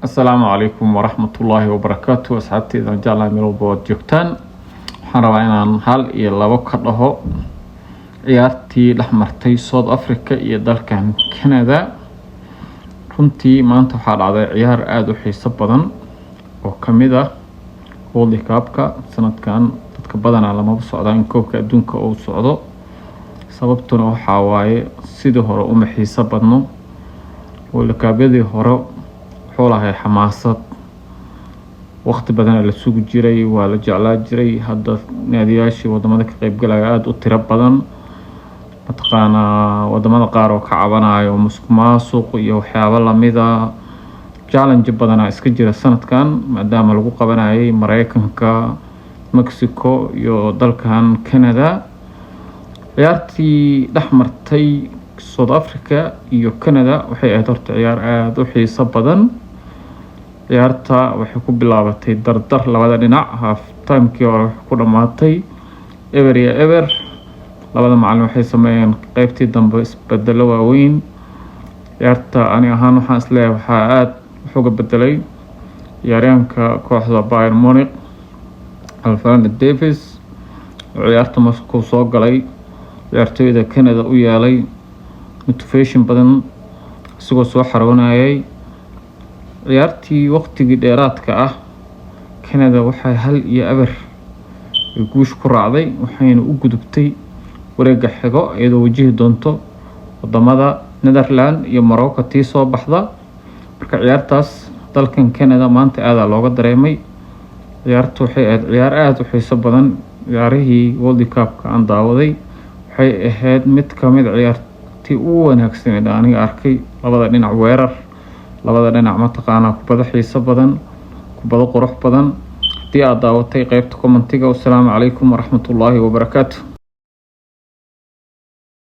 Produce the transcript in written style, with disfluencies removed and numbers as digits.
السلام عليكم ورحمة الله وبركاته. أصحابتي إذا جعلنا من البواد جوكتان حنا إن هل إلا وكره عيارتي لحمرتي صوت أفريقيا يدل كان كندا runtii maanta waxaa dhacday ciyaar aad u xiiso badan oo kamid ah World Cup-ka sanadkan dadka badanaa lama socdaan in koobka adduunka uu socdo sababtuna waxaa waaye sidii hore uma xiiso badno World Cup-yadii hore wuxuu lahaa xamaasad waqti badan la sugu jiray waa la jeclaa jiray hadda naadiyaashii wadamada ka qayb galaya aad u tiro badan mataqaana wadamada qaar oo ka cabanayo musuqmaasuq iyo waxyaabo lamid ah challenge badan iska jira sanadkan maadaama lagu qabanayay Mareykanka Mexico iyo dalkan Canada ciyaartii dhaxmartay South Africa iyo Canada waxay ahayd horta ciyaar aad u xiiso badan ciyaarta waxay ku bilaabatay dardar labada dhinac half time-kii hore ku dhamaatay ever labada macallin waxay sameeyeen qaybtii dambe isbedelo waaweyn ciyaarta ani ahaan waxaan isleeyahay waxaa aad uga bedelay ciyaaryahanka kooxda Bayern Munich Alphonso Davies ciyaarta markuu soo galay ciyaartoyda Canada u yeelay motivation badan isagoo soo xaroonayay ciyaartii waqtigii dheeraadka ah Canada waxay hal iyo eber guush ku raacday waxayna u gudubtay wareegga xigo iyadoo wajihi doonto wadamada Netherlands iyo Morocco tii soo baxda marka ciyaartaas dalkan Canada maanta aad looga dareemay ciyaartu waxay ahayd ciyaar aad u xiiso badan ciyaarihii World Cup-ka aan daawaday waxay ahayd mid kamid ciyaartii ugu wanaagsan ee aniga arkay labada dhinac weerar labada dhinac mataqaana kubada xiiso badan kubada qurux badan hadii aad daawatay qaybta commentiga. Assalaamu calaykum waraxmatullaahi wabarakaatuh.